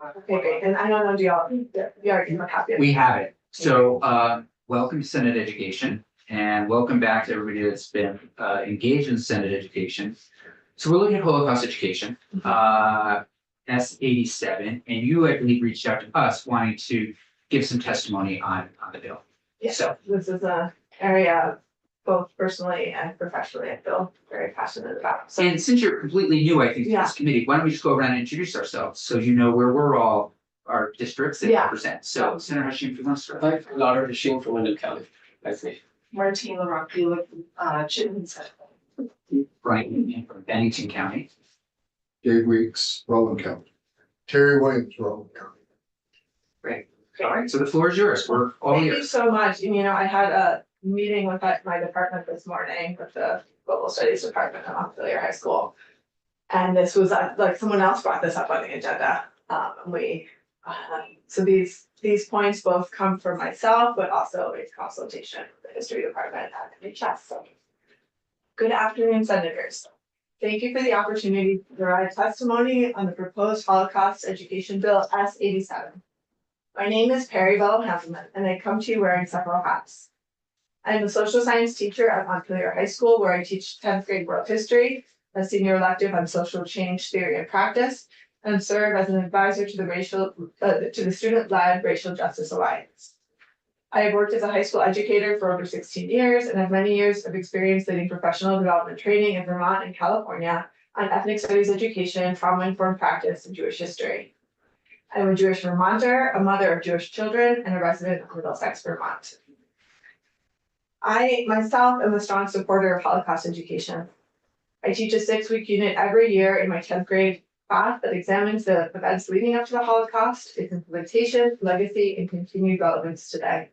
Okay, great. And I don't know, do you already have a copy of it? We have it. So, welcome to Senate Education and welcome back to everybody that's been, engaged in Senate Education. So we're looking at Holocaust education, S87, and you, I believe, reached out to us wanting to give some testimony on the bill. Yeah. So, This is an area both personally and professionally I feel very passionate about. So and since you're completely new, I think, to this committee, why don't we just go around and introduce ourselves so you know where we're all, our districts that Yeah. represent. So, Senator Hashim, if you want to start. Hi, Lauder Hashim from Windham County. That's me. Martina Rocky with Chittenden. Brian from Bennington County. Dave Weeks, Rowland County. Terry Williams, Rowland County. All right, so the floor is yours. We're all Thank you yours. so much. And I had a meeting with my department this morning with the Global Studies Department at Montpelier High School. And this was like someone else brought this up on the agenda. So these points both come from myself, but also in consultation with the history department at NHS. So good afternoon, senators. Thank you for the opportunity to provide testimony on the proposed Holocaust Education Bill S87. My name is Perry Bell Hanselman, and I come to you wearing several hats. I am a social science teacher at Montpelier High School, where I teach 10th grade world history, a senior elective on social change theory and practice, and serve as an advisor to the student-led Racial Justice Alliance. I have worked as a high school educator for over 16 years and have many years of experience leading professional development training in Vermont and California on ethnic studies education, trauma-informed practice, and Jewish history. I am a Jewish Vermonter, a mother of Jewish children, and a resident of Middlesex, Vermont. I myself am a strong supporter of Holocaust education. I teach a 6-week unit every year in my 10th grade class that examines the events leading up to the Holocaust, its implementation, legacy, and continued relevance today.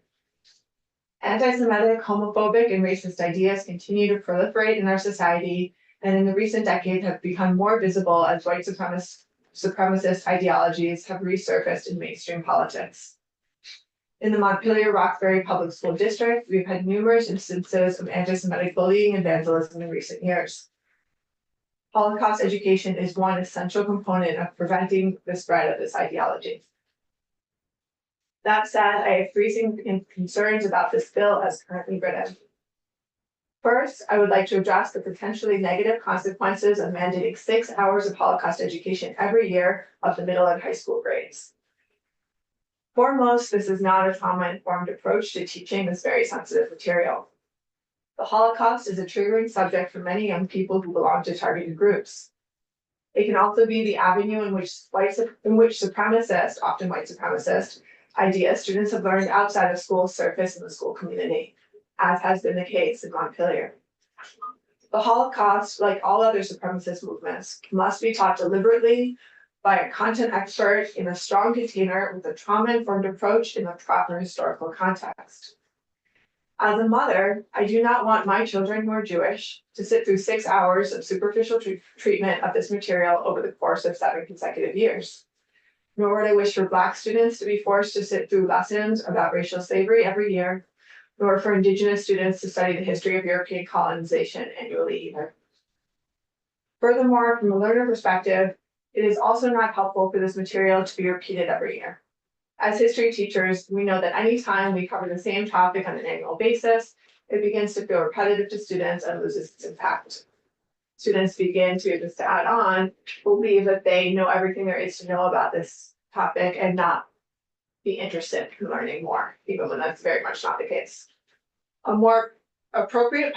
Anti-Semitic, homophobic, and racist ideas continue to proliferate in our society, and in the recent decade have become more visible as white supremacist ideologies have resurfaced in mainstream politics. In the Montpelier Roxbury Public School District, we've had numerous instances of anti-Semitic bullying and vandalism in recent years. Holocaust education is one essential component of preventing the spread of this ideology. That said, I have three concerns about this bill as currently written. First, I would like to address the potentially negative consequences of mandating 6 hours of Holocaust education every year of the middle and high school grades. Foremost, this is not a trauma-informed approach to teaching this very sensitive material. The Holocaust is a triggering subject for many young people who belong to targeted groups. It can also be the avenue in which supremacist, often white supremacist, ideas students have learned outside of school surface in the school community, as has been the case in Montpelier. The Holocaust, like all other supremacist movements, must be taught deliberately by a content expert in a strong container with a trauma-informed approach in a proper historical context. As a mother, I do not want my children who are Jewish to sit through 6 hours of superficial treatment of this material over the course of 7 consecutive years. Nor would I wish for Black students to be forced to sit through lessons about racial slavery every year, nor for Indigenous students to study the history of European colonization annually either. Furthermore, from a learner perspective, it is also not helpful for this material to be repeated every year. As history teachers, we know that anytime we cover the same topic on an annual basis, it begins to feel repetitive to students and loses its impact. Students begin to, just to add on, believe that they know everything there is to know about this topic and not be interested in learning more, even when that's very much not the case. A more appropriate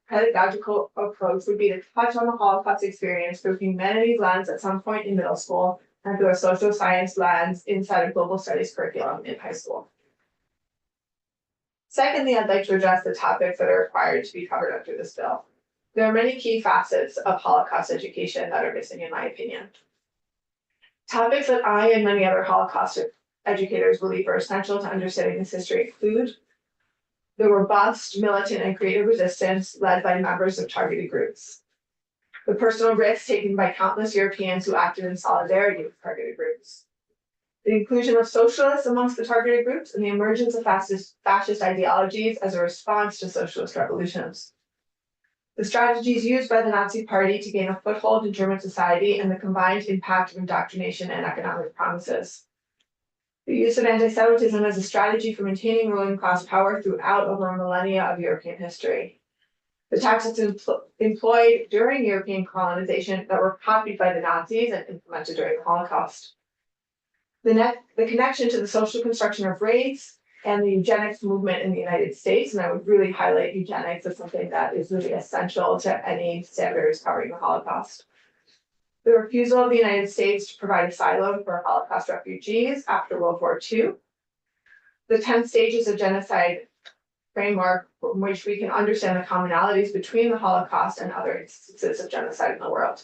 pedagogical approach would be to touch on the Holocaust experience through a humanities lens at some point in middle school and through a social science lens inside a global studies curriculum in high school. Secondly, I'd like to address the topics that are required to be covered under this bill. There are many key facets of Holocaust education that are missing, in my opinion. Topics that I and many other Holocaust educators believe are essential to understanding this history include the robust, militant, and creative resistance led by members of targeted groups, the personal risks taken by countless Europeans who acted in solidarity with targeted groups, the inclusion of socialists amongst the targeted groups, and the emergence of fascist ideologies as a response to socialist revolutions, the strategies used by the Nazi Party to gain a foothold in German society, and the combined impact of indoctrination and economic promises. The use of anti-Semitism as a strategy for maintaining ruling class power throughout over a millennia of European history. The tactics employed during European colonization that were copied by the Nazis and implemented during the Holocaust. The connection to the social construction of race and the eugenics movement in the United States, and I would really highlight eugenics as something that is really essential to any standards covering the Holocaust. The refusal of the United States to provide asylum for Holocaust refugees after World War II. The 10 stages of genocide framework from which we can understand the commonalities between the Holocaust and other instances of genocide in the world.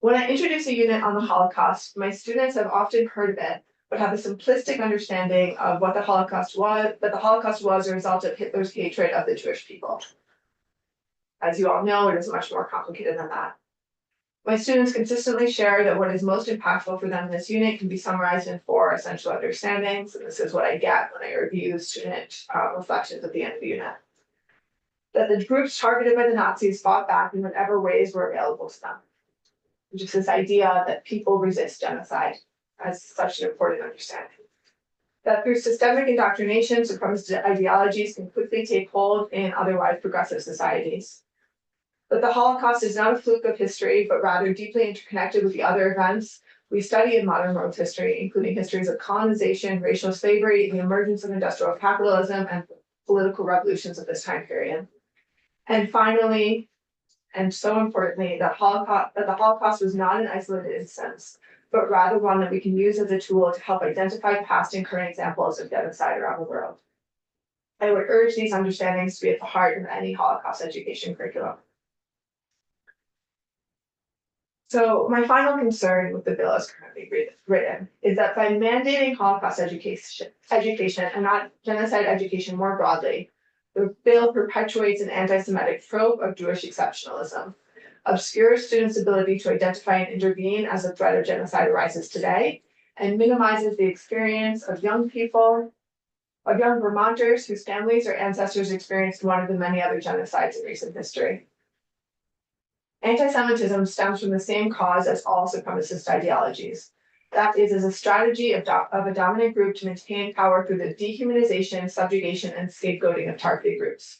When I introduce a unit on the Holocaust, my students have often heard of it, but have a simplistic understanding of what the Holocaust was, that the Holocaust was a result of Hitler's hatred of the Jewish people. As you all know, it is much more complicated than that. My students consistently share that what is most impactful for them in this unit can be summarized in 4 essential understandings, and this is what I get when I review student reflections at the end of the unit. That the groups targeted by the Nazis fought back in whatever ways were available to them. Just this idea that people resist genocide as such an important understanding. That through systemic indoctrination, supremacist ideologies can quickly take hold in otherwise progressive societies. That the Holocaust is not a fluke of history, but rather deeply interconnected with the other events we study in modern world history, including histories of colonization, racial slavery, the emergence of industrial capitalism, and political revolutions of this time period. And finally, and so importantly, that the Holocaust was not an isolated instance, but rather one that we can use as a tool to help identify past and current examples of genocide around the world. I would urge these understandings to be at the heart of any Holocaust education curriculum. So my final concern with the bill as currently written is that by mandating Holocaust education and not genocide education more broadly, the bill perpetuates an anti-Semitic trope of Jewish exceptionalism, obscures students' ability to identify and intervene as a threat of genocide arises today, and minimizes the experience of young Vermonters whose families or ancestors experienced one of the many other genocides in recent history. Anti-Semitism stems from the same cause as all supremacist ideologies. That is, as a strategy of a dominant group to maintain power through the dehumanization, subjugation, and scapegoating of targeted groups.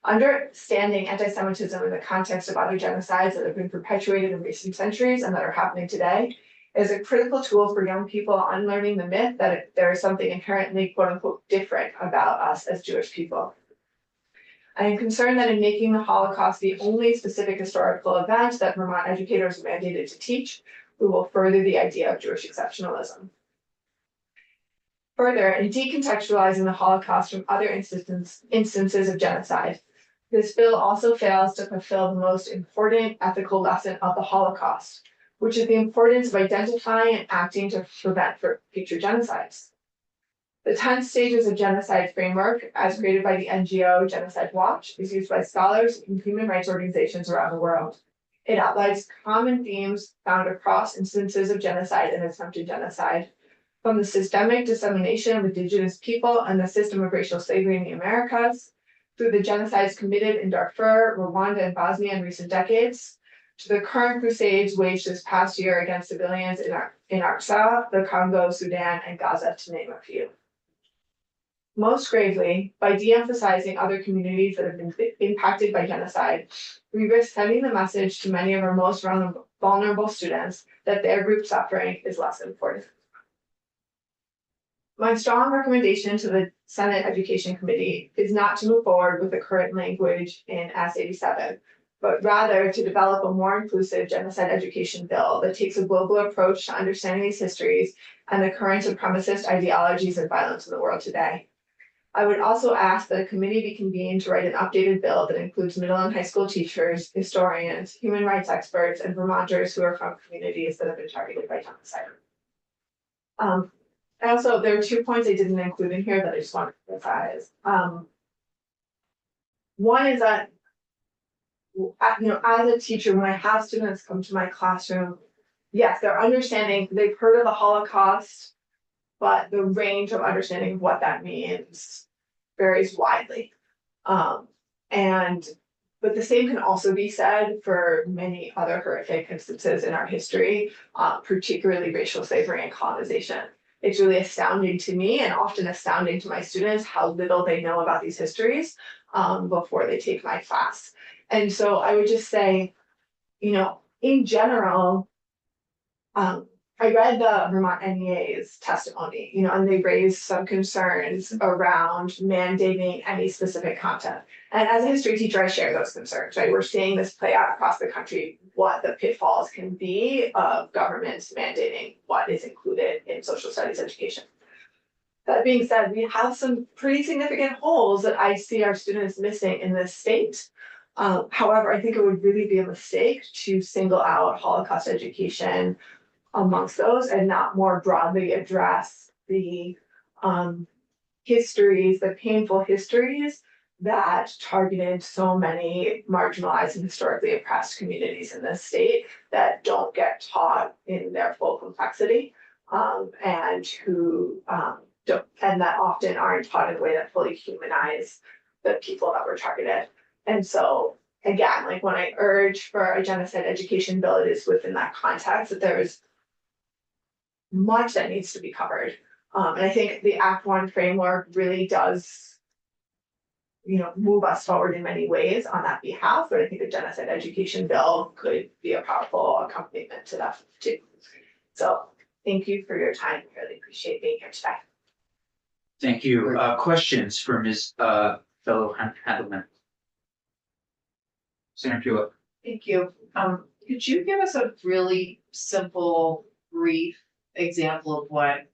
Understanding anti-Semitism in the context of other genocides that have been perpetuated in recent centuries and that are happening today is a critical tool for young people unlearning the myth that there is something inherently, quote unquote, different about us as Jewish people. I am concerned that in making the Holocaust the only specific historical event that Vermont educators are mandated to teach, we will further the idea of Jewish exceptionalism. Further, in decontextualizing the Holocaust from other instances of genocide, this bill also fails to fulfill the most important ethical lesson of the Holocaust, which is the importance of identifying and acting to prevent future genocides. The 10 stages of genocide framework, as created by the NGO Genocide Watch, is used by scholars and human rights organizations around the world. It outlines common themes found across instances of genocide and attempted genocide, from the systemic dissemination of indigenous people and the system of racial slavery in the Americas, through the genocides committed in Darfur, Rwanda, and Bosnia in recent decades, to the current crusades waged this past year against civilians in Aqsa, the Congo, Sudan, and Gaza, to name a few. Most gravely, by de-emphasizing other communities that have been impacted by genocide, we risk sending the message to many of our most vulnerable students that their group suffering is less important. My strong recommendation to the Senate Education Committee is not to move forward with the current language in S87, but rather to develop a more inclusive genocide education bill that takes a global approach to understanding these histories and the current supremacist ideologies and violence in the world today. I would also ask that a committee be convened to write an updated bill that includes middle and high school teachers, historians, human rights experts, and Vermonters who are from communities that have been targeted by genocide. There are 2 points I didn't include in here that I just want to emphasize. One is that, as a teacher, when I have students come to my classroom, yes, they're understanding, they've heard of the Holocaust, but the range of understanding of what that means varies widely. And But the same can also be said for many other horrific instances in our history, particularly racial slavery and colonization. It's really astounding to me and often astounding to my students how little they know about these histories before they take my class. And so I would just say, in general, I read the Vermont NEA's testimony, and they raised some concerns around mandating any specific content. And as a history teacher, I share those concerns, right? We're seeing this play out across the country, what the pitfalls can be of governments mandating what is included in social studies education. That being said, we have some pretty significant holes that I see our students missing in this state. However, I think it would really be a mistake to single out Holocaust education amongst those and not more broadly address the histories, the painful histories that targeted so many marginalized and historically oppressed communities in this state that don't get taught in their full complexity, and who don't, and that often aren't taught in a way that fully humanize the people that were targeted. And so again, like when I urge for a genocide education bill, it is within that context that there is much that needs to be covered. And I think the Act One framework really does, move us forward in many ways on that behalf, but I think a genocide education bill could be a powerful accompaniment to that too. So thank you for your time. Really appreciate being here today. Thank you. Questions for Ms. Fellow Handelman? Senator Pula. Thank you. Could you give us a really simple, brief example of what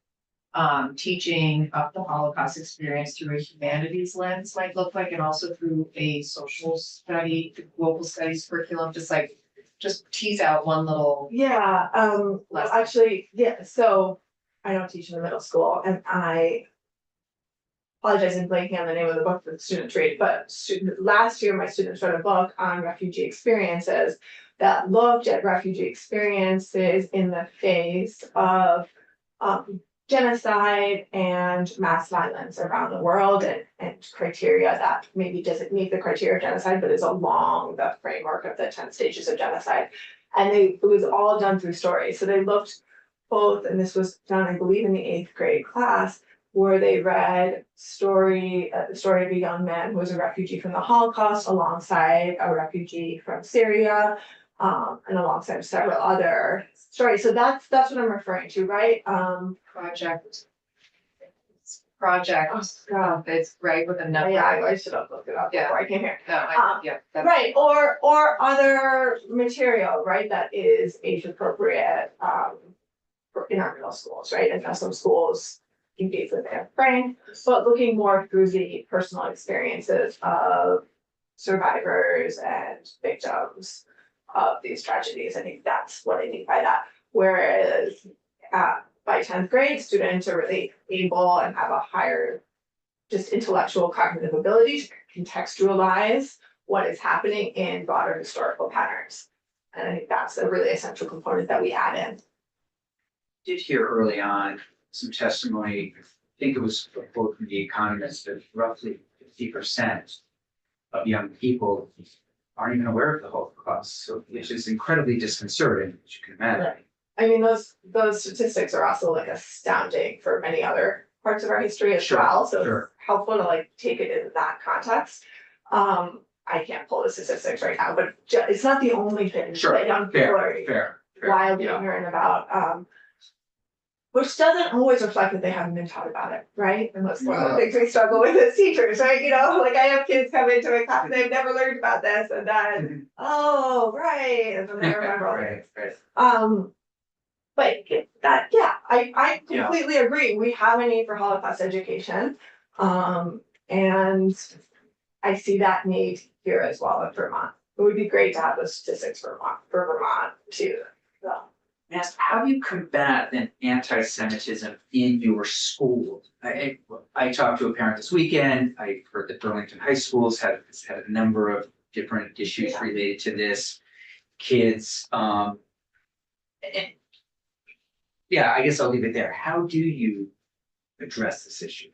teaching of the Holocaust experience through a humanities lens might look like, and also through a social study, global studies curriculum, just tease out one little. Yeah, well, actually, yeah, so I don't teach in the middle school, and I apologize in blanking on the name of the book that the students read, but last year my students wrote a book on refugee experiences that looked at refugee experiences in the face of genocide and mass violence around the world, and criteria that maybe doesn't meet the criteria of genocide, but is along the framework of the 10 stages of genocide. And it was all done through stories. So they looked both, and this was done, I believe, in the 8th grade class, where they read the story of a young man who was a refugee from the Holocaust alongside a refugee from Syria, and alongside several other stories. So that's what I'm referring to, right? Project. Oh, It's right with a number. yeah, I should have looked it up Yeah. before I came here. No, that's Right, or other material, right, that is age appropriate in our middle schools, right? And some schools engage with their brain, but looking more through the personal experiences of survivors and victims of these tragedies. I think that's what I mean by that. Whereas by 10th grade, students are really able and have a higher just intellectual cognitive ability to contextualize what is happening in broader historical patterns. And I think that's a really essential component that we add in. Did hear early on some testimony, I think it was a quote from The Economist, that roughly 50% of young people aren't even aware of the Holocaust, so which is incredibly disconcerting, as you can imagine. Right. I mean, those statistics are also like astounding for many other parts of our history as well. So it's helpful to take it in that context. I can't pull the statistics right now, but it's not the only thing that young people are wildly ignorant about. Which doesn't always reflect that they haven't been taught about it, right? And that's one of the things we struggle with as teachers, right? I have kids come into my class, they've never learned about this, and then, oh, right, and then they remember all this. But that, I completely agree. We have a need for Holocaust education. And I see that need here as well in Vermont. It would be great to have those statistics for Vermont too. So. Asked, how do you combat an anti-Semitism in your school? I talked to a parent this weekend. I heard that Burlington High Schools had a number of different issues related to this. Kids, I guess I'll leave it there. How do you address this issue?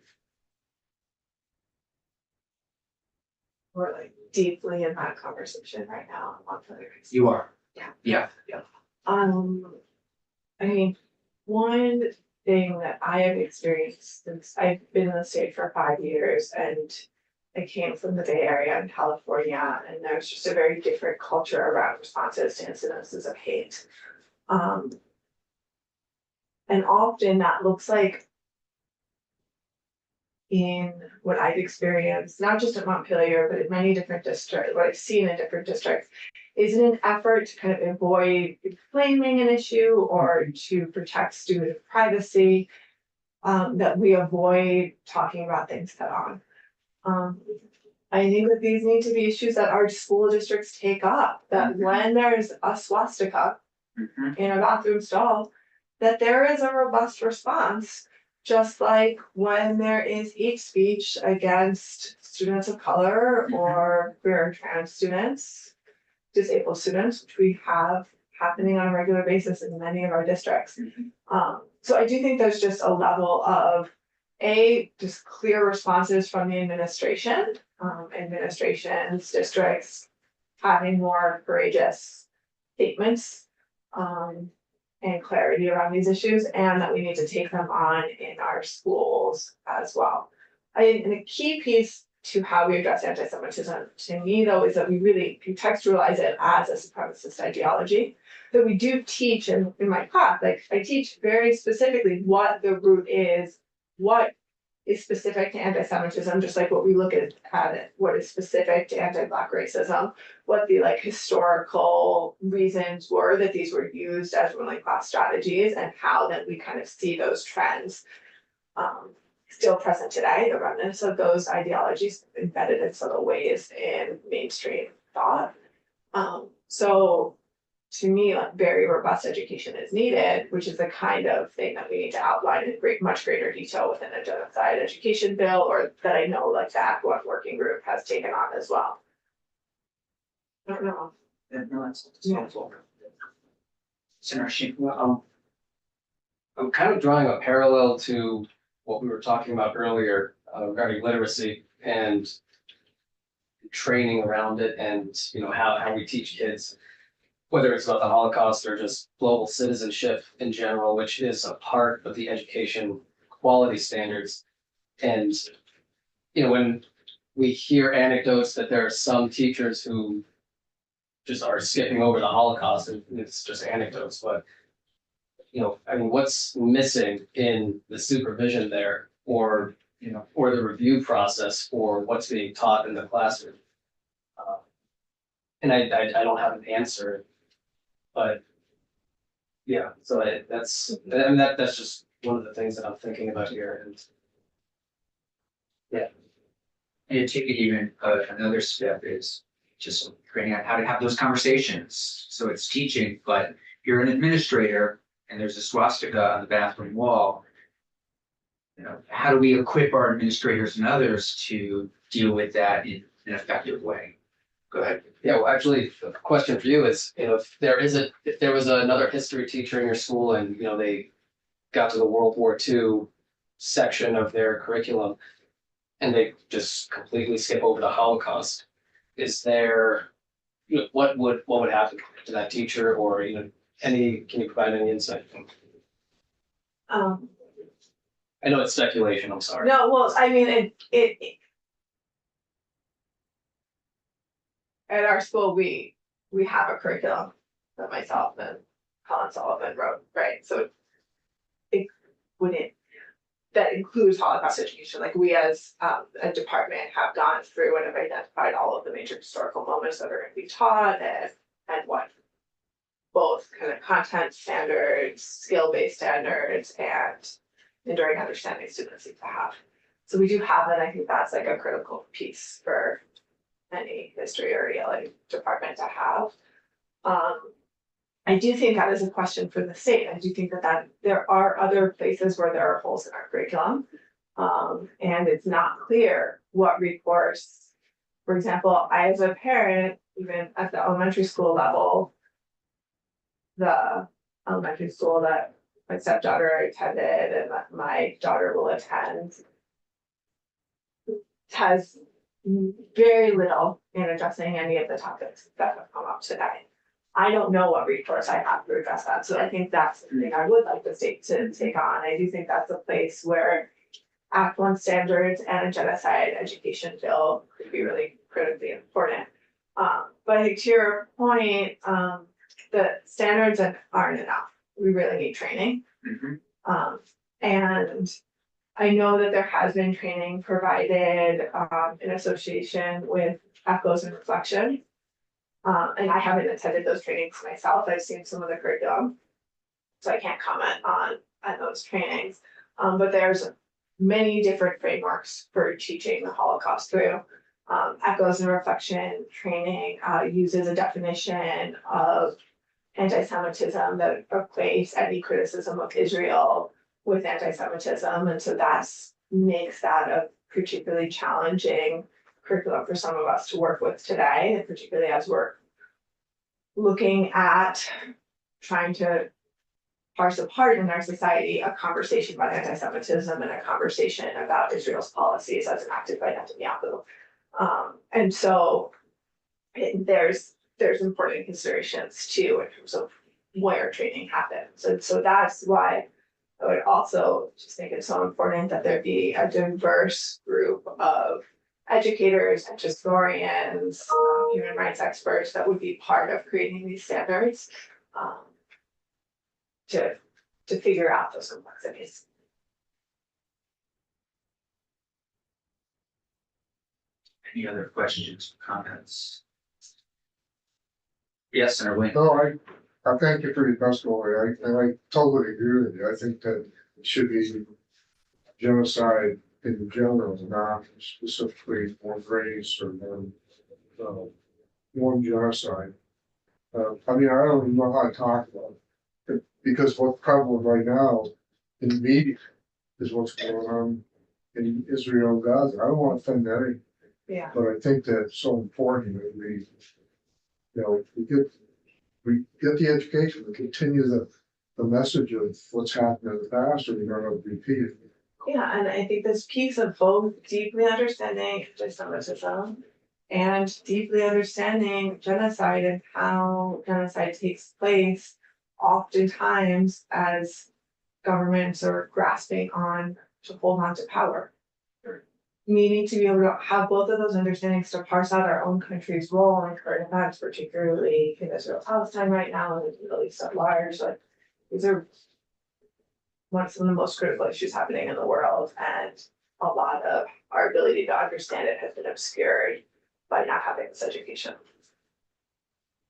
Or deeply in that conversation right now on Twitter. You are. Yeah. Yeah, yeah. I mean, one thing that I have experienced since I've been in the state for 5 years and I came from the Bay Area in California, and there's just a very different culture around responses to incidences of hate. And often that looks like in what I've experienced, not just at Montpelier, but in many different districts, what I've seen in different districts, is in an effort to kind of avoid inflaming an issue or to protect student privacy, that we avoid talking about things head on. I think that these need to be issues that our school districts take up, that when there's a swastika Mhm. in a bathroom stall, that there is a robust response, just like when there is hate speech against students of color or queer and trans students, disabled students, which we have happening on a regular basis in many of our districts. So I do think there's just a level of just clear responses from the administration, administrations, districts, having more courageous statements, and clarity around these issues, and that we need to take them on in our schools as well. And a key piece to how we address anti-Semitism to me though is that we really contextualize it as a supremacist ideology. That we do teach in my class, like I teach very specifically what the root is, what is specific to anti-Semitism, just like what we look at it, what is specific to anti-Black racism, what the like historical reasons were that these were used as ruling class strategies, and how then we kind of see those trends still present today, the remnants of those ideologies embedded in subtle ways in mainstream thought. So to me, like very robust education is needed, which is the kind of thing that we need to outline in much greater detail within a genocide education bill, or that I know like the Act One working group has taken on as well. I don't know. No, that's Yeah. helpful. Senator Sheen. Well, I'm kind of drawing a parallel to what we were talking about earlier regarding literacy and training around it, and you know how we teach kids, whether it's about the Holocaust or just global citizenship in general, which is a part of the education quality standards. And you know, when we hear anecdotes that there are some teachers who just are skipping over the Holocaust, and it's just anecdotes, but you know, I mean, what's missing in the supervision there, or you know, or the review process for what's being taught in the classroom? And I don't have an answer, but yeah, so that's just one of the things that I'm thinking about here. And And to take it even another step is just figuring out how to have those conversations. So it's teaching, but if you're an administrator and there's a swastika on the bathroom wall, you know, how do we equip our administrators and others to deal with that in an effective way? Go ahead. yeah, well, actually, a question for you is, you know, if there was another history teacher in your school and, you know, they got to the World War II section of their curriculum and they just completely skip over the Holocaust, is there, you know, what would happen to that teacher, or, you know, can you provide any insight? I know it's speculation, I'm sorry. No, well, I mean, it at our school, we have a curriculum that myself and Colin Sullivan wrote, right? So it wouldn't, that includes Holocaust education. Like we as a department have gone through and have identified all of the major historical moments that are going to be taught, and what both kind of content standards, skill-based standards, and enduring understanding students need to have. So we do have that. I think that's like a critical piece for any history or ELA department to have. I do think that is a question for the state. I do think that there are other places where there are holes in our curriculum. And it's not clear what recourse. For example, I as a parent, even at the elementary school level, the elementary school that my stepdaughter attended and that my daughter will attend has very little in addressing any of the topics that have come up today. I don't know what recourse I have to address that, so I think that's something I would like the state to take on. I do think that's a place where Act One standards and a genocide education bill could be really critically important. But I think to your point, the standards aren't enough. We really need training. Mhm. And I know that there has been training provided in association with Echoes and Reflection. And I haven't attended those trainings myself. I've seen some of the curriculum. So I can't comment on those trainings. But there's many different frameworks for teaching the Holocaust through. Echoes and Reflection training uses a definition of anti-Semitism that equates any criticism of Israel with anti-Semitism, and so that makes that a particularly challenging curriculum for some of us to work with today, and particularly as we're looking at trying to parse apart in our society a conversation about anti-Semitism and a conversation about Israel's policies as enacted by Netanyahu. And so there's important considerations too in terms of where training happens. And so that's why I would also just think it's so important that there be a diverse group of educators and historians, human rights experts that would be part of creating these standards to figure out those complexities. Any other questions, comments? Yes, Senator Wayne. No, I thank you for your testimony. I totally agree with you. I think that it should be genocide in general, not specifically one race or one genocide. I mean, I don't even know how to talk about it because what's prevalent right now in the media is what's going on in Israel and Gaza. I don't want to offend anyone, Yeah. but I think that it's so important that we get the education, we continue the message of what's happened in the past, or we're going to repeat it. Yeah, and I think this piece of both deeply understanding anti-Semitism and deeply understanding genocide and how genocide takes place oftentimes as governments are grasping on to hold on to power. Needing to be able to have both of those understandings to parse out our own country's role in current events, particularly in Israel Palestine right now and the Middle East at large. Like these are some of the most critical issues happening in the world, and a lot of our ability to understand it has been obscured by not having this education.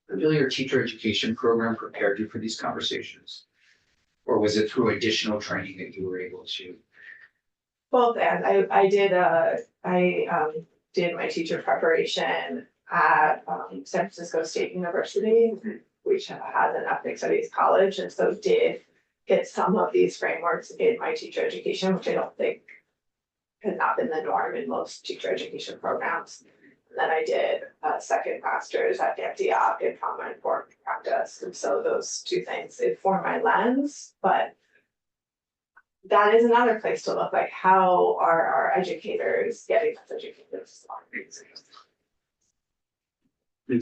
Really, your teacher education program prepared you for these conversations? Or was it through additional training that you were able to? Both, and I did my teacher preparation at San Francisco State University, which has an ethnic studies college, and so did get some of these frameworks in my teacher education, which I don't think has not been the norm in most teacher education programs. And then I did a second master's at Antioch in trauma informed practice, and so those two things inform my lens, but that is another place to look, like how are our educators getting this educated?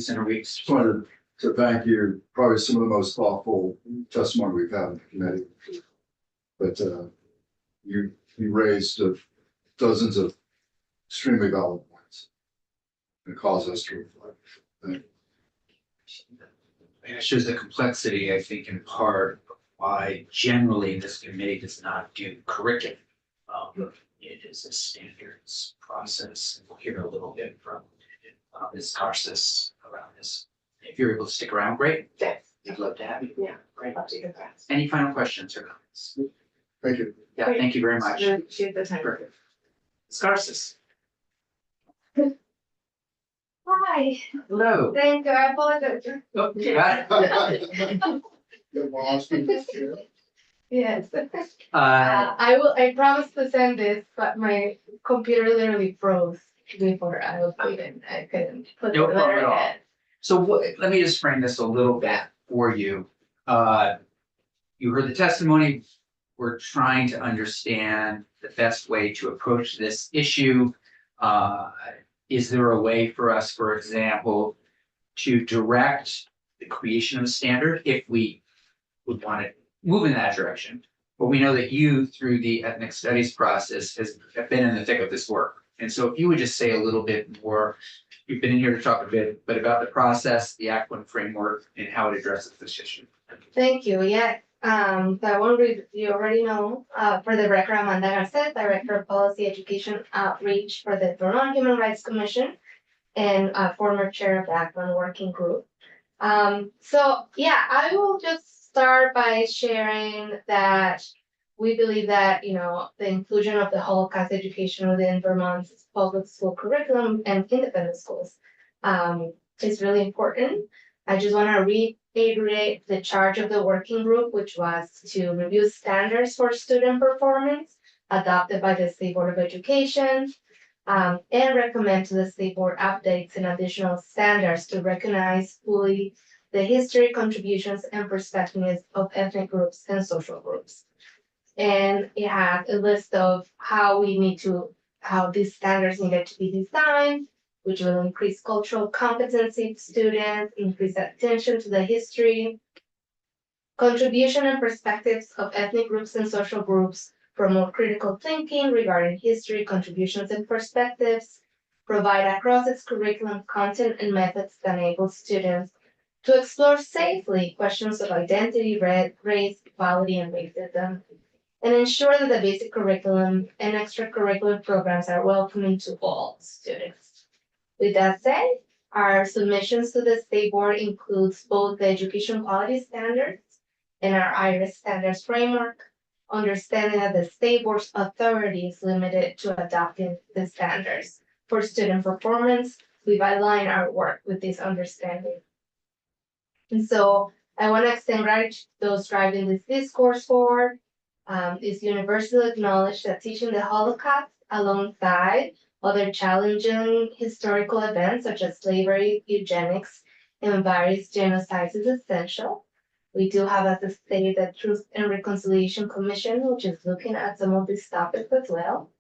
Senator Weeks. Just wanted to thank you, probably some of the most thoughtful testimony we've had in the committee. But you raised dozens of extremely valid points. It caused us to reflect. Thank you. It shows the complexity, I think, in part why generally this committee does not do curriculum. It is a standards process, and we'll hear a little bit from Ms. Garces around this. If you're able to stick around, great. Yes. I'd love to have you. Yeah. Great. Up to you guys. Any final questions or comments? Thank you. Yeah, thank you very much. Appreciate the time. Perfect. Ms. Garces. Hi, Hello. thank you, I apologize. Oh, you got it. Get lost in this, yeah. Yes. Uh, I promised to send this, but my computer literally froze before I couldn't put the No problem letter at all. in. So let me just frame this a little bit for you. You heard the testimony. We're trying to understand the best way to approach this issue. is there a way for us, for example, to direct the creation of a standard if we would want to move in that direction? But we know that you, through the ethnic studies process, have been in the thick of this work. And so if you would just say a little bit more, you've been in here to talk a bit, but about the process, the Act One framework, and how it addresses this issue. Thank you, yeah, that one you already know, for the record, Amanda Garces, Director of Policy Education Outreach for the Vermont Human Rights Commission, and former chair of the Act One Working Group. So, yeah, I will just start by sharing that we believe that, you know, the inclusion of the Holocaust education within Vermont's public school curriculum and independent schools is really important. I just want to reiterate the charge of the working group, which was to review standards for student performance adopted by the State Board of Education, and recommend to the State Board updates and additional standards to recognize fully the history, contributions, and perspectives of ethnic groups and social groups. And it had a list of how these standards needed to be designed, which will increase cultural competency of students, increase attention to the history, contribution and perspectives of ethnic groups and social groups, promote critical thinking regarding history, contributions, and perspectives, provide across its curriculum content and methods that enable students to explore safely questions of identity, race, equality, and racism, and ensure that the basic curriculum and extracurricular programs are welcoming to all students. With that said, our submissions to the State Board includes both the education quality standards and our IRIS standards framework, understanding that the State Board's authority is limited to adopting the standards. For student performance, we've aligned our work with this understanding. And so I want to extend gratitude to those driving this discourse forward. It's universally acknowledged that teaching the Holocaust alongside other challenging historical events such as slavery, eugenics, and various genocides is essential. We do have, as I stated, the Truth and Reconciliation Commission, which is looking at some of these topics as well.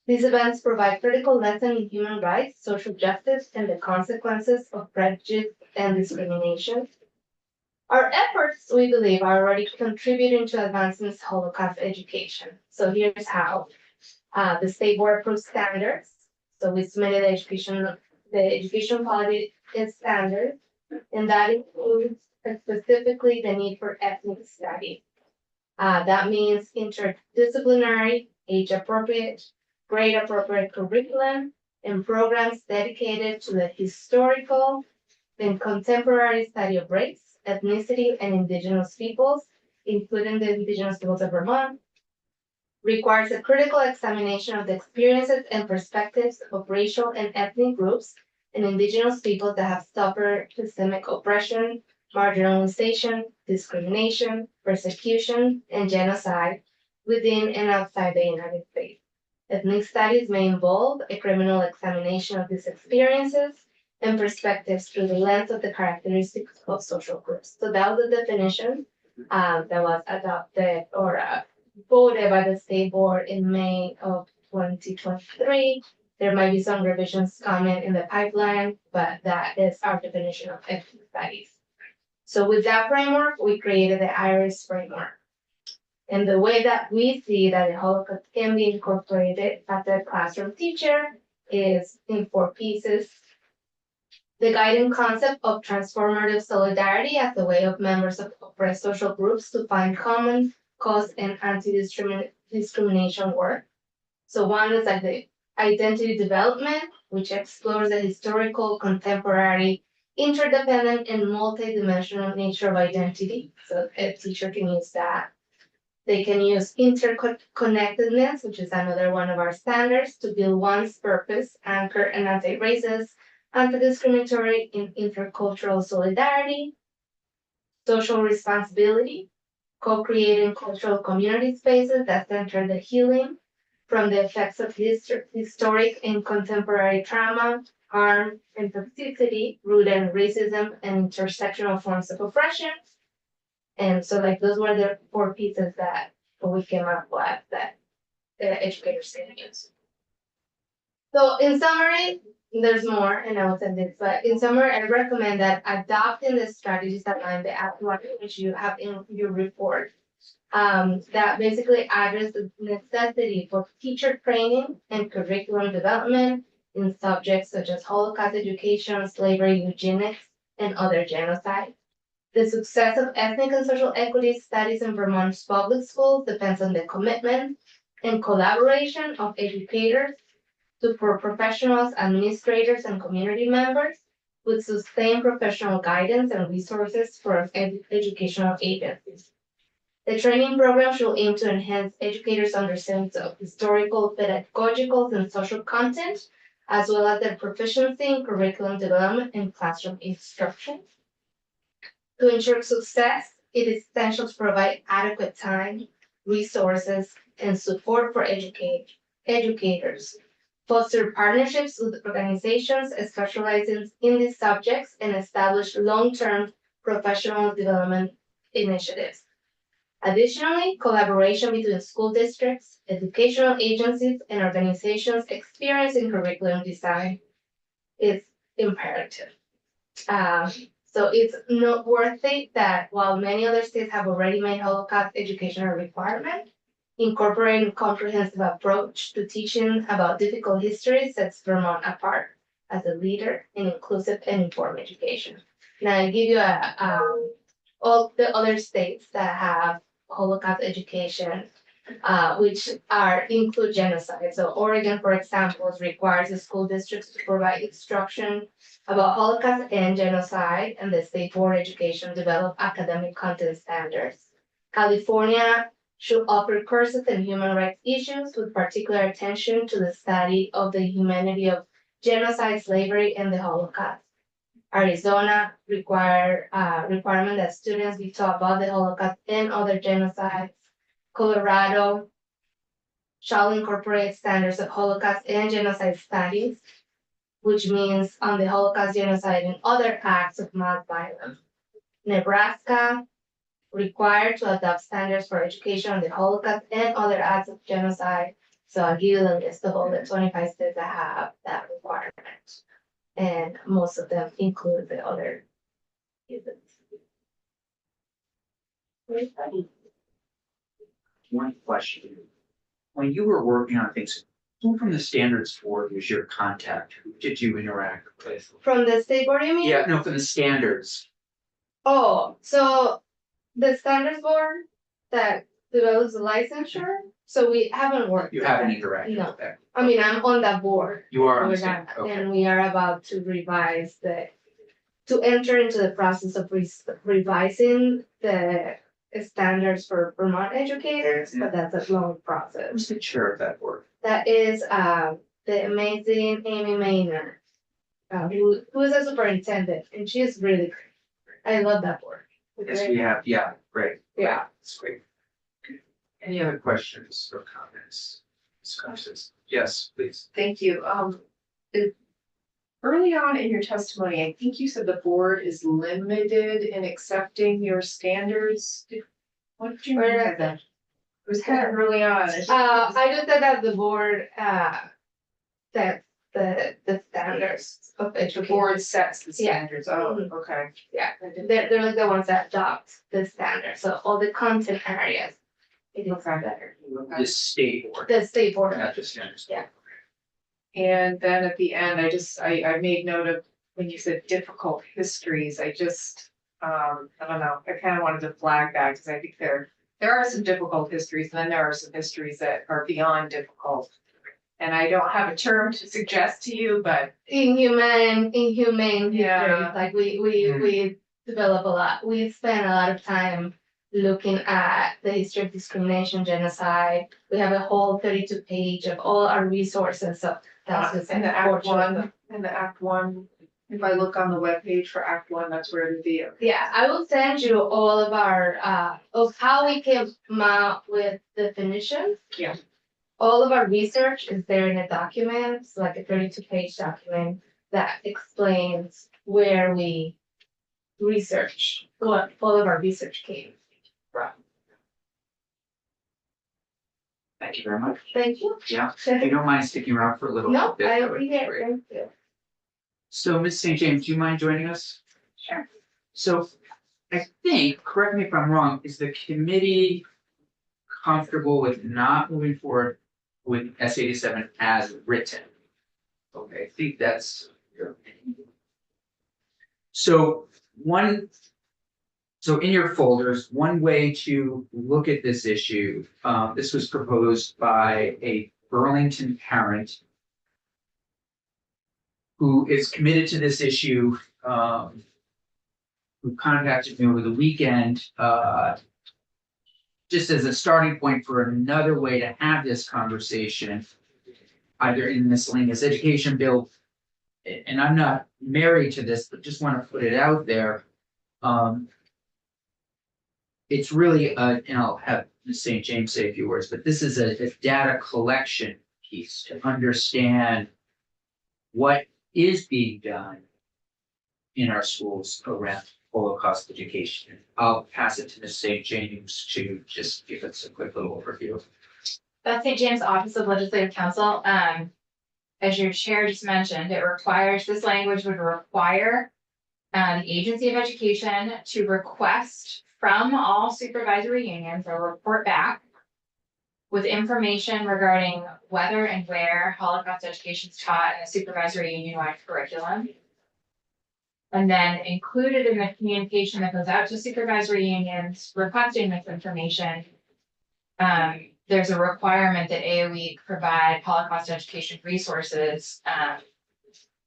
These events provide critical lessons in human rights, social justice, and the consequences of prejudice and discrimination. Our efforts, we believe, are already contributing to advancing Holocaust education. So here's how. The State Board approved standards. So we submitted the education quality standards, and that includes specifically the need for ethnic study. That means interdisciplinary, age-appropriate, grade-appropriate curriculum, and programs dedicated to the historical and contemporary study of race, ethnicity, and indigenous peoples, including the indigenous peoples of Vermont, requires a critical examination of the experiences and perspectives of racial and ethnic groups and indigenous peoples that have suffered systemic oppression, marginalization, discrimination, persecution, and genocide within and outside the United States. Ethnic studies may involve a criminal examination of these experiences and perspectives through the lens of the characteristics of social groups. So that was the definition that was adopted or voted by the State Board in May of 2023. There might be some revisions coming in the pipeline, but that is our definition of ethnic studies. So with that framework, we created the IRIS framework. And the way that we see that the Holocaust can be incorporated as a classroom teacher is in 4 pieces. The guiding concept of transformative solidarity as a way of members of oppressed social groups to find common cause and anti-discrimination work. So one is like the identity development, which explores the historical, contemporary, interdependent, and multidimensional nature of identity. So a teacher can use that. They can use interconnectedness, which is another one of our standards, to build one's purpose, anchor and anti-racist, anti-discriminatory, and intercultural solidarity. Social responsibility, co-creating cultural community spaces that center the healing from the effects of historic and contemporary trauma, harm, and toxicity rooted in racism and intersectional forms of oppression. And so like those were the 4 pieces that we came up with that the educators can use. So in summary, there's more, and I will send this, but in summary, I recommend that adopting the strategies outlined the Act One, which you have in your report. That basically address the necessity for teacher training and curriculum development in subjects such as Holocaust education, slavery, eugenics, and other genocides. The success of ethnic and social equity studies in Vermont's public schools depends on the commitment and collaboration of educators, support professionals, administrators, and community members with sustained professional guidance and resources from educational agencies. The training program should aim to enhance educators' understanding of historical, pedagogical, and social content, as well as their proficiency in curriculum development and classroom instruction. To ensure success, it is essential to provide adequate time, resources, and support for educators. Foster partnerships with organizations specializing in these subjects and establish long-term professional development initiatives. Additionally, collaboration between school districts, educational agencies, and organizations experienced in curriculum design is imperative. So it's noteworthy that while many other states have already made Holocaust education a requirement, incorporating a comprehensive approach to teaching about difficult history sets Vermont apart as a leader in inclusive and informed education. Now I give you all the other states that have Holocaust education, which include genocide. So Oregon, for example, requires the school districts to provide instruction about Holocaust and genocide, and the state board education develop academic content standards. California should offer courses in human rights issues with particular attention to the study of the humanity of genocide, slavery, and the Holocaust. Arizona requirement that students be taught about the Holocaust and other genocides. Colorado shall incorporate standards of Holocaust and genocide studies, which means on the Holocaust, genocide, and other acts of mass violence. Nebraska required to adopt standards for education on the Holocaust and other acts of genocide. So I'll give you the list of all the 25 states that have that requirement. And most of them include the other units. One question. When you were working on things, who from the standards board was your contact? Who did you interact with? From the state board, you mean? Yeah, no, from the standards. Oh, so the standards board that develops the licensure, so we haven't worked. You with haven't them. interacted No. with them. I mean, I'm on that board. You are on the with stand, that, okay. and we are about to revise to enter into the process of revising the standards for Vermont educators, but that's a long process. Who's the chair of that board? That is the amazing Amy Maynard, who is a superintendent, and she is really great. I love that board. Yes, we have, yeah, great. Yeah. That's great. Okay. Any other questions or comments, discussions? Yes, please. Thank you. Early on in your testimony, I think you said the board is limited in accepting your standards. What did you mean by that? It was kind of early on. I just said that the board sets the standards of The education. board sets the Yeah. standards. Oh, Mhm. okay. Yeah, they're like the ones that adopt the standards, so all the content areas. It is Okay. better. The state board, The state board. not the standards. Yeah. And then at the end, I made note of when you said difficult histories, I don't know, I kind of wanted to flag that because I think there are some difficult histories, and then there are some histories that are beyond difficult. And I don't have a term to suggest to you, but Inhumane Yeah. history, like we develop a lot, we spend a lot of time looking at the history of discrimination, genocide. We have a whole 32 page of all our resources, so that's just in the Act unfortunate. One, if I look on the webpage for Act One, that's where it would be. Yeah, I will send you all of our of how we came out with definitions. Yeah. All of our research is there in a document, it's like a 32-page document that explains where we research, what all of our research came from. Thank you very much. Thank you. Yeah, if you don't mind sticking around for a little No, bit. I that will would be be here, great. thank you. So, Ms. St. James, do you mind joining us? Sure. So I think, correct me if I'm wrong, is the committee comfortable with not moving forward with S87 as written? Okay, I think that's your opinion. So so in your folders, one way to look at this issue, this was proposed by a Burlington parent who is committed to this issue, who contacted me over the weekend, just as a starting point for another way to have this conversation, either in the miscellaneous education bill, and I'm not married to this, but just want to put it out there. It's really, and I'll have Ms. St. James say a few words, but this is a data collection piece to understand what is being done in our schools around Holocaust education. I'll pass it to Ms. St. James to just give us a quick little overview. That's St. James Office of Legislative Counsel. As your chair just mentioned, this language would require the Agency of Education to request from all supervisory unions a report back with information regarding whether and where Holocaust education is taught in a supervisory union-wide curriculum. And then included in the communication that goes out to supervisory unions requesting this information, there's a requirement that AOE provide Holocaust education resources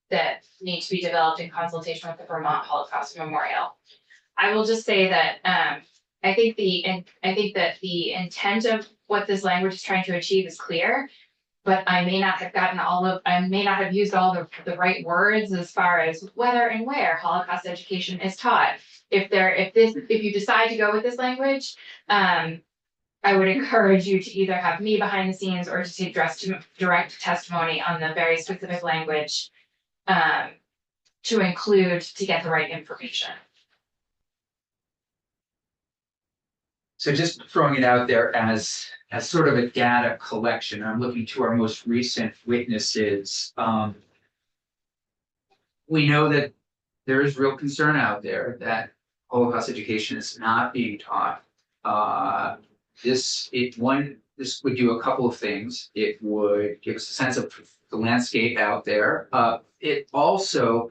that need to be developed in consultation with the Vermont Holocaust Memorial. I will just say that I think that the intent of what this language is trying to achieve is clear, but I may not have used all the right words as far as whether and where Holocaust education is taught. If you decide to go with this language, I would encourage you to either have me behind the scenes or to take direct testimony on the very specific language to include to get the right information. So just throwing it out there as sort of a data collection, I'm looking to our most recent witnesses. We know that there is real concern out there that Holocaust education is not being taught. This would do a couple of things. It would give us a sense of the landscape out there. It also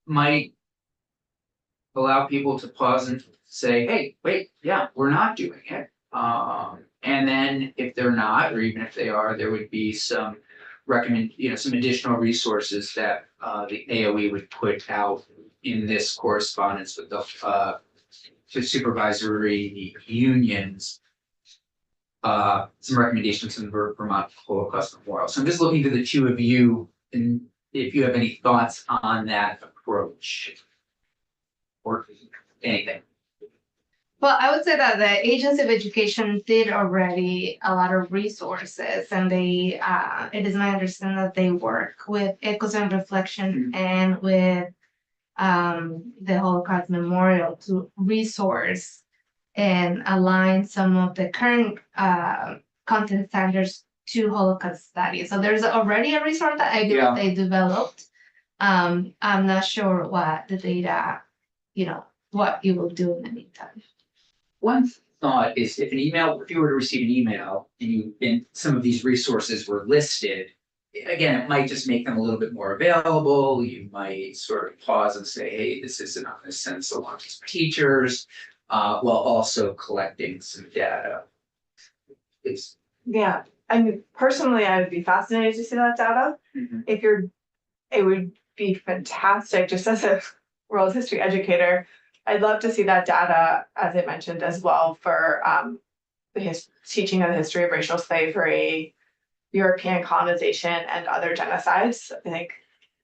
might allow people to pause and say, hey, wait, yeah, we're not doing it. And then if they're not, or even if they are, there would be some some additional resources that the AOE would put out in this correspondence with the to supervisory unions. Some recommendations from the Vermont Holocaust Memorial. So I'm just looking to the two of you, and if you have any thoughts on that approach or anything. Well, I would say that the Agency of Education did already a lot of resources, and it is my understanding that they work with Echoes and Reflection and with the Holocaust Memorial to resource and align some of the current content standards to Holocaust studies. So there's already a resource that I believe they developed. I'm not sure what the data, what you will do in the meantime. One thought is if you were to receive an email and some of these resources were listed, again, it might just make them a little bit more available. You might sort of pause and say, hey, this isn't going to send so long to teachers, while also collecting some data. Yeah, I mean, personally, I would be fascinated to see that data. It would be fantastic just as a world history educator. I'd love to see that data, as I mentioned, as well for teaching of the history of racial slavery, European colonization, and other genocides. I think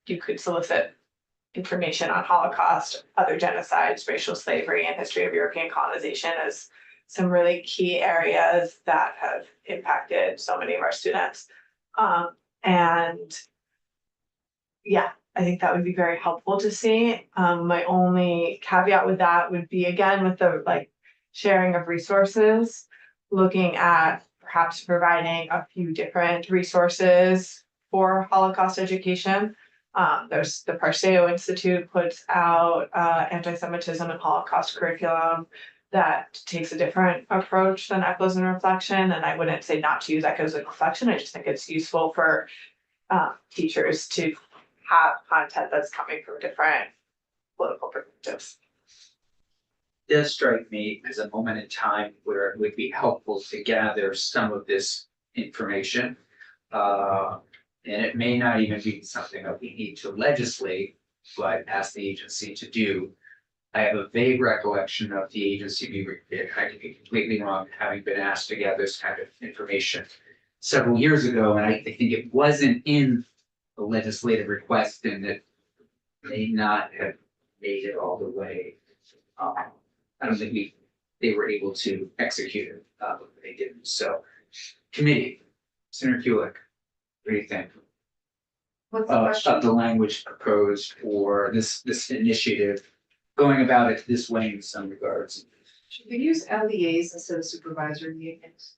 you could solicit information on Holocaust, other genocides, racial slavery, and history of European colonization as some really key areas that have impacted so many of our students. And yeah, I think that would be very helpful to see. My only caveat with that would be, again, with the sharing of resources, looking at perhaps providing a few different resources for Holocaust education. There's the Parseo Institute puts out anti-Semitism and Holocaust curriculum that takes a different approach than Echoes and Reflection, and I wouldn't say not to use Echoes and Reflection, I just think it's useful for teachers to have content that's coming from different political perspectives. Does strike me as a moment in time where it would be helpful to gather some of this information. And it may not even be something that we need to legislate, but ask the agency to do. I have a vague recollection of the agency I could be completely wrong, having been asked to gather this kind of information several years ago, and I think it wasn't in the legislative request, and it may not have made it all the way. I don't think they were able to execute it, but they didn't. So, committee, Senator Kulik, what do you think? What's the question? Of the language proposed for this initiative, going about it this way in some regards. Should we use LEAs instead of supervisory unions?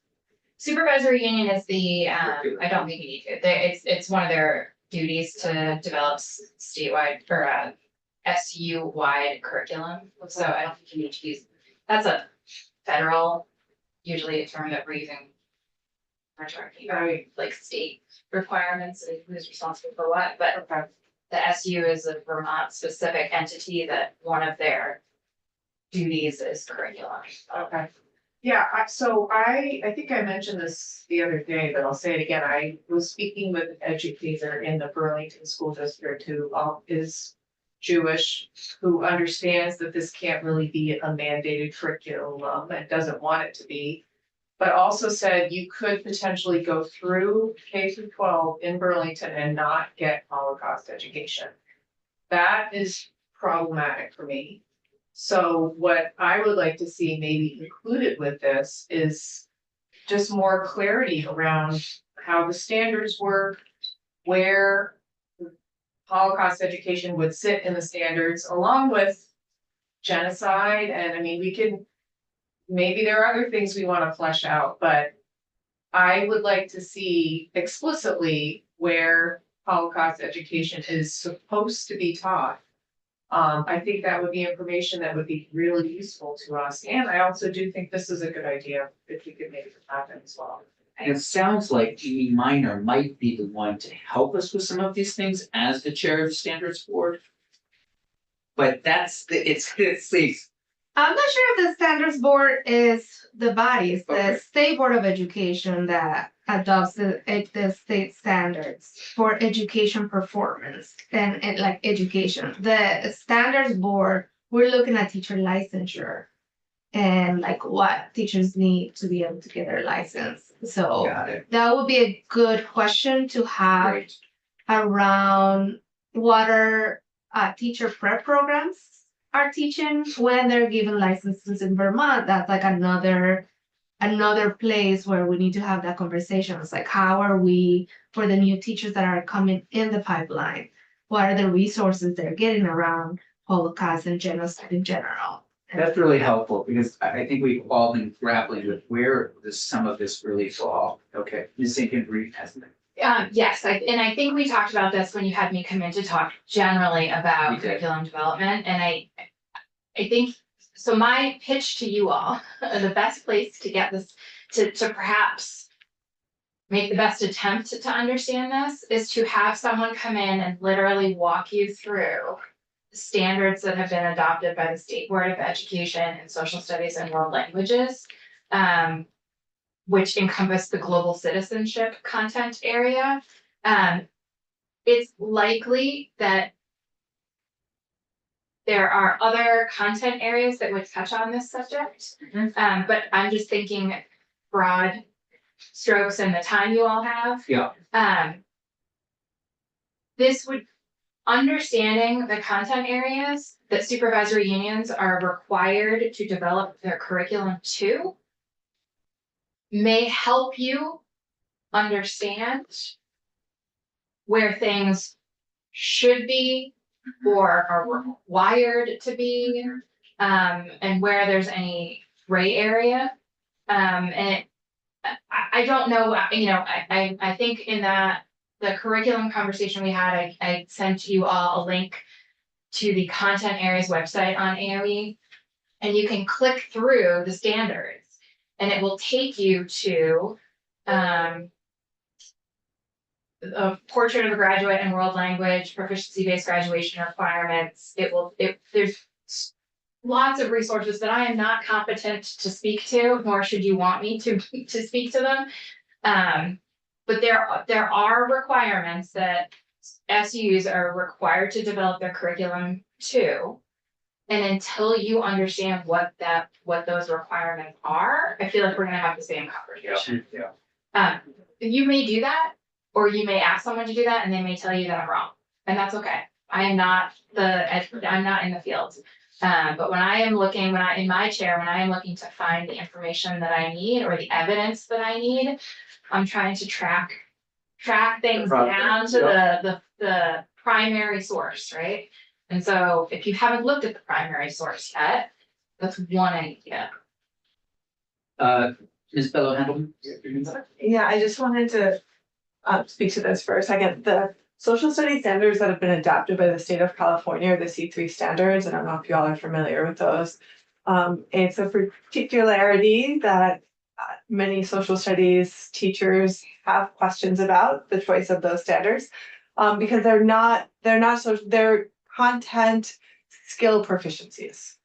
Supervisory union is the, I don't think you need to, it's one of their duties to develop statewide or SU-wide curriculum, so I don't think you need to use, that's a federal, usually a term that we're using. We're talking about like state requirements and who's responsible for what, but the SU is a Vermont specific entity that one of their duties is curriculum. Okay. Yeah, I think I mentioned this the other day, but I'll say it again. I was speaking with an educator in the Burlington School District who is Jewish, who understands that this can't really be a mandated curriculum and doesn't want it to be. But also said you could potentially go through K-12 in Burlington and not get Holocaust education. That is problematic for me. So what I would like to see maybe included with this is just more clarity around how the standards work, where Holocaust education would sit in the standards, along with genocide. And I mean, we can, maybe there are other things we want to flesh out, but I would like to see explicitly where Holocaust education is supposed to be taught. I think that would be information that would be really useful to us. And I also do think this is a good idea if we could make it happen as well. And it sounds like Amy Minor might be the one to help us with some of these things as the chair of the standards board. But it's I'm not sure if the standards board is the body, it's the Okay. state board of education that adopts the state standards for education performance and like education. The standards board, we're looking at teacher licensure and like what teachers need to be able to get their license. So got it. that would be a good question to have Great. around what are teacher prep programs are teaching when they're given licenses in Vermont. That's like another place where we need to have that conversation. It's like, how are we, for the new teachers that are coming in the pipeline, what are the resources they're getting around Holocaust and genocide in general? That's really helpful because I think we've all been grappling with where does some of this really fall. Okay, Ms. St. Brief has it. Yes, and I think we talked about this when you had me come in to talk generally We about did. curriculum development, and I think, so my pitch to you all, the best place to get this, to perhaps make the best attempt to understand this is to have someone come in and literally walk you through the standards that have been adopted by the State Board of Education in Social Studies and World Languages, which encompass the global citizenship content area. It's likely that there are other content areas that would touch on this subject. But I'm just thinking broad strokes and the time you all have. Yeah. This would, understanding the content areas that supervisory unions are required to develop their curriculum to may help you understand where things should be or are required to be, and where there's any gray area. I don't know, I think in that the curriculum conversation we had, I sent you all a link to the content areas website on AOE. And you can click through the standards and it will take you to a portrait of a graduate in world language, proficiency-based graduation requirements. There's lots of resources that I am not competent to speak to, nor should you want me to speak to them. But there are requirements that SUs are required to develop their curriculum to. And until you understand what those requirements are, I feel like we're gonna have the same conversation. Yeah. You may do that, or you may ask someone to do that and they may tell you that I'm wrong, and that's okay. I am not I'm not in the field. But when I am in my chair, when I am looking to find the information that I need or the evidence that I need, I'm trying to track things down to the primary source, right? And so if you haven't looked at the primary source yet, that's one idea. Ms. Bello Handel? Yeah, I just wanted to speak to this for a second. The social studies standards that have been adopted by the state of California are the C3 standards. I don't know if you all are familiar with those. It's a particularity that many social studies teachers have questions about the choice of those standards. Because they're content skill proficiencies,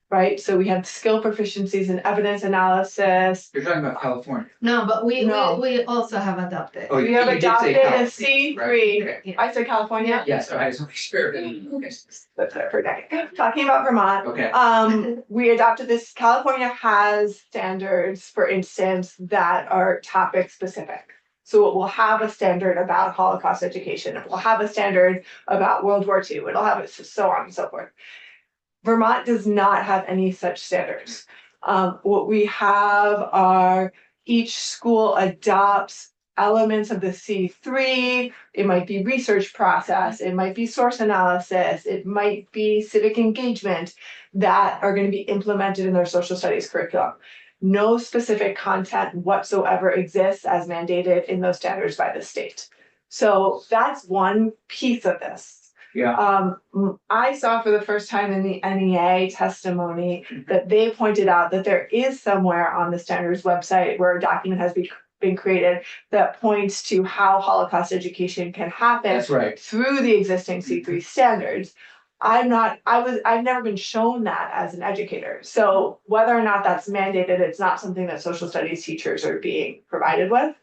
right? So we have skill proficiencies in evidence analysis. You're talking about California. No, but we No. also have adopted. Oh, We have you did say adopted a California, C3. right? Okay. I said California. Yes, I was sure. Okay. That's it for a second. Talking about Vermont. Okay. We adopted this. California has standards, for instance, that are topic specific. So it will have a standard about Holocaust education. It will have a standard about World War II. It'll have it so on and so forth. Vermont does not have any such standards. What we have are each school adopts elements of the C3. It might be research process. It might be source analysis. It might be civic engagement that are going to be implemented in their social studies curriculum. No specific content whatsoever exists as mandated in those standards by the state. So that's one piece of this. Yeah. I saw for the first time in the NEA testimony that they pointed out that there is somewhere on the standards website where a document has been created that points to how Holocaust education can happen That's right. through the existing C3 standards. I've never been shown that as an educator. So whether or not that's mandated, it's not something that social studies teachers are being provided with.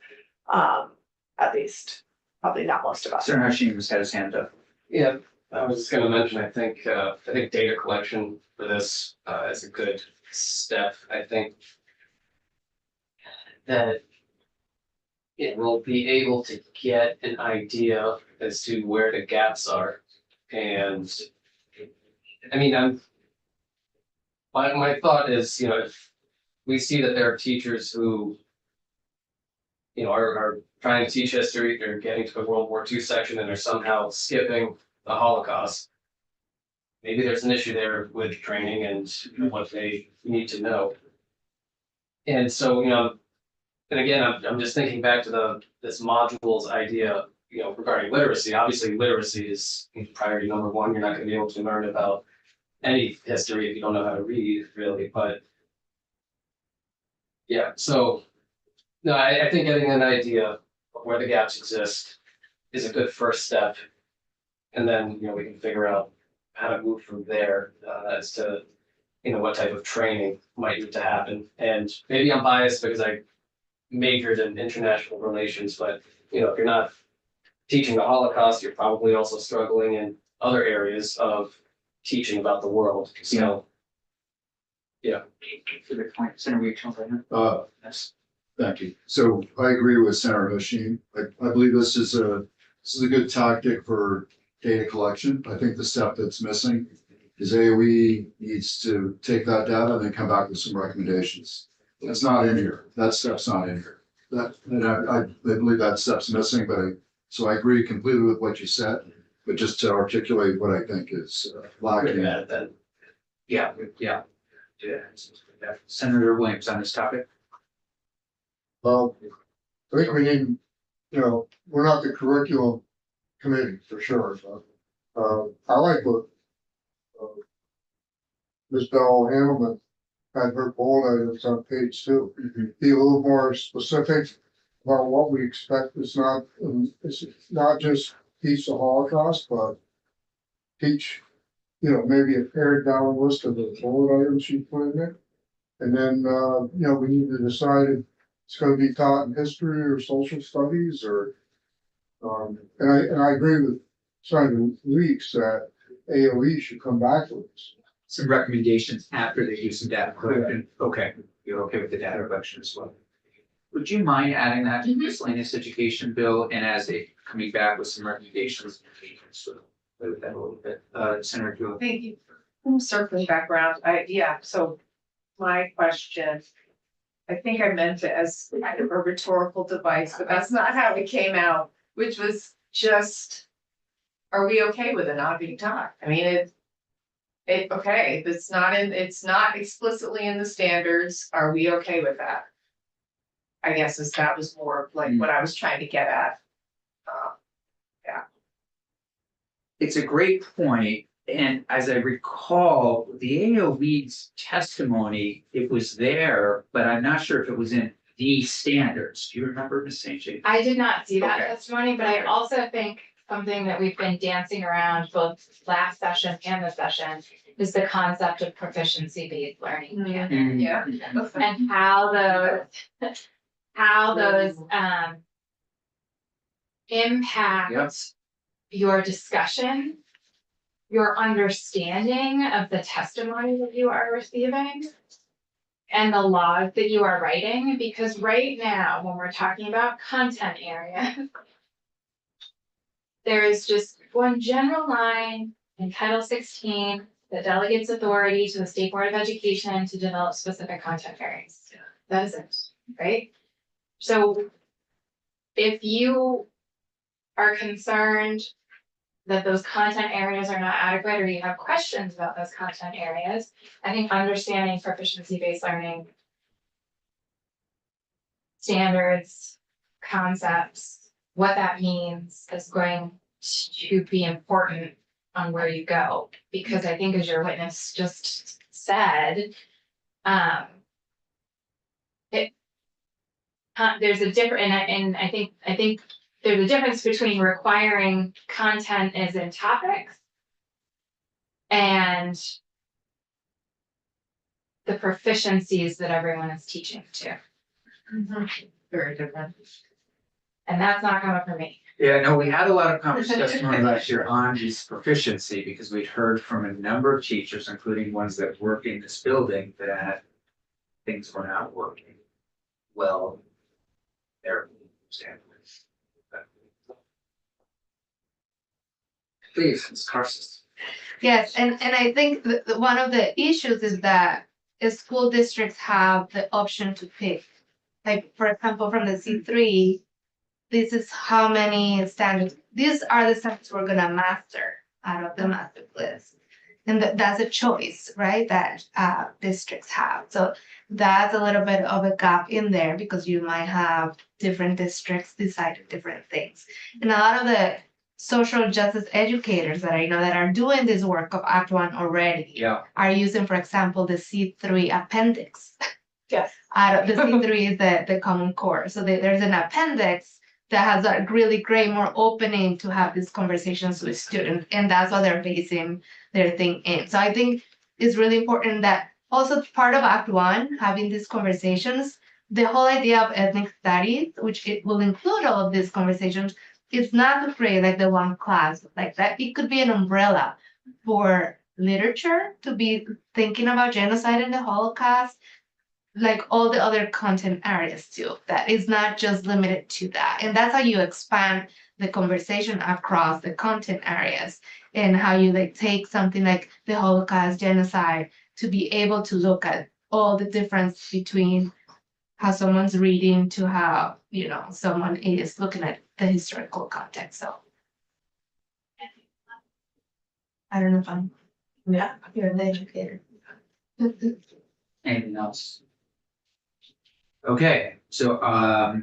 At least, probably not most of us. Senator Hashim has had his hand up. Yeah, I was just gonna mention, I think data collection for this is a good step. I think that it will be able to get an idea as to where the gaps are. And I mean, my thought is, if we see that there are teachers who, are trying to teach history, they're getting to the World War II section and they're somehow skipping the Holocaust. Maybe there's an issue there with training and what they need to know. And so, and again, I'm just thinking back to this modules idea, regarding literacy. Obviously, literacy is priority number one. You're not going to be able to learn about any history if you don't know how to read, really. But yeah, so no, I think getting an idea of where the gaps exist is a good first step. And then, we can figure out how to move from there as to, what type of training might need to happen. And maybe I'm biased because I majored in international relations, but, if you're not teaching the Holocaust, you're probably also struggling in other areas of teaching about the world. So, yeah. Good point. Senator Weeks. Yes. Thank you. So I agree with Senator Hashim. I believe this is a good tactic for data collection. I think the step that's missing is AOE needs to take that data and then come back with some recommendations. That's not in here. That step's not in here. I believe that step's missing, so I agree completely with what you said, but just to articulate what I think is lacking. Yeah. Senator Williams on this topic. Well, I think we need you know, we're not the curriculum committee for sure, but, I like what, Ms. Bell Handelman had her bullet items on page 2. Be a little more specific about what we expect. It's not just teach the Holocaust, but teach, you know, maybe a pared down list of the bullet items she put in there. And then, you know, we need to decide if it's gonna be taught in history or social studies or, and I agree with Senator Weeks that AOE should come back with us. Some recommendations after they do some data collection. Okay, you're okay with the data collection as well. Would you mind adding that to the miscellaneous education bill and as a coming back with some recommendations? Sort of play with that a little bit. Senator Jewel. Thank you. Circling background, so my question, I think I meant it as kind of a rhetorical device, but that's not how it came out, which was just, are we okay with it not being taught? I mean, okay, if it's not explicitly in the standards, are we okay with that? I guess that was more of like what I was trying to get at. It's a great point, and as I recall, the AOE's testimony, it was there, but I'm not sure if it was in the standards. Do you remember, Ms. St. James? I did not see that Okay. testimony, but I also think something that we've been dancing around both last session and this session is the concept of proficiency-based learning. Yeah. And how those impact Yep. your discussion, your understanding of the testimony that you are receiving, and the log that you are writing, because right now, when we're talking about content areas, there is just one general line in Title 16 that delegates authority to the State Board of Education to develop specific content areas. That is it, right? So if you are concerned that those content areas are not adequate, or you have questions about those content areas, I think understanding proficiency-based learning standards, concepts, what that means is going to be important on where you go. Because I think, as your witness just said, there's a different, and I think there's a difference between requiring content as in topics and the proficiencies that everyone is teaching to. Very different. And that's not coming from me. Yeah, no, we had a lot of conversation last year on this proficiency because we'd heard from a number of teachers, including ones that work in this building, that things were not working well. Their standards. Please, Ms. Carson. Yes, and I think one of the issues is that school districts have the option to pick. Like, for example, from the C3, this is how many standards, these are the standards we're gonna master out of the master list. And that's a choice, right, that districts have. So that's a little bit of a gap in there because you might have different districts deciding different things. And a lot of the social justice educators that I know that are doing this work of Act One already are using, for example, the C3 appendix. Yes. Out of the C3 is the Common Core. So there's an appendix that has a really great, more opening to have these conversations with students. And that's what they're basing their thing in. So I think it's really important that also part of Act One, having these conversations, the whole idea of ethnic studies, which it will include all of these conversations, it's not to create like the one class like that. It could be an umbrella for literature to be thinking about genocide and the Holocaust, like all the other content areas too. That is not just limited to that. And that's how you expand the conversation across the content areas and how you like take something like the Holocaust, genocide, to be able to look at all the difference between how someone's reading to how, you know, someone is looking at the historical context. So I don't know if I'm, Yeah. you're an educator. Anything else? Okay, so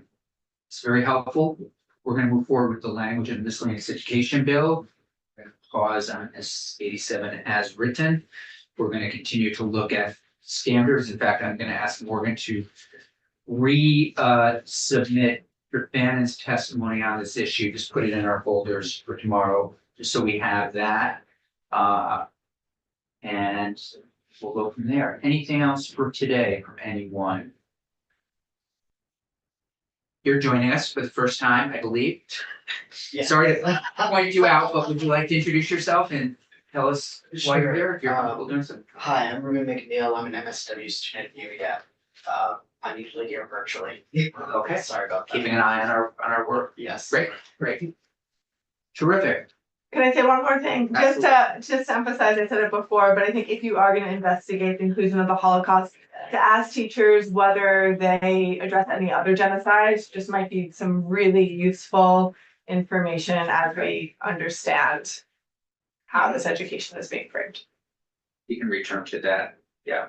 it's very helpful. we're gonna move forward with the language of the miscellaneous education bill. We're gonna pause on S 87 as written. We're gonna continue to look at standards. In fact, I'm gonna ask Morgan to submit Fannon's testimony on this issue, just put it in our folders for tomorrow, just so we have that. And we'll go from there. Anything else for today from anyone? You're joining us for the first time, I believe. Yeah. Sorry to point you out, but would you like to introduce yourself and tell us why you're here, if you're comfortable doing so? Hi, I'm Ruben McNeil. I'm an MSW student at UEF. I'm usually here virtually. Okay. Sorry about that. Keeping an eye on our work. Yes. Great. Terrific. Can I say one more thing? Just to emphasize, I said it before, but I think if you are gonna investigate the inclusion of the Holocaust, to ask teachers whether they address any other genocides, just might be some really useful information as we understand how this education is being framed. You can return to that. Yeah.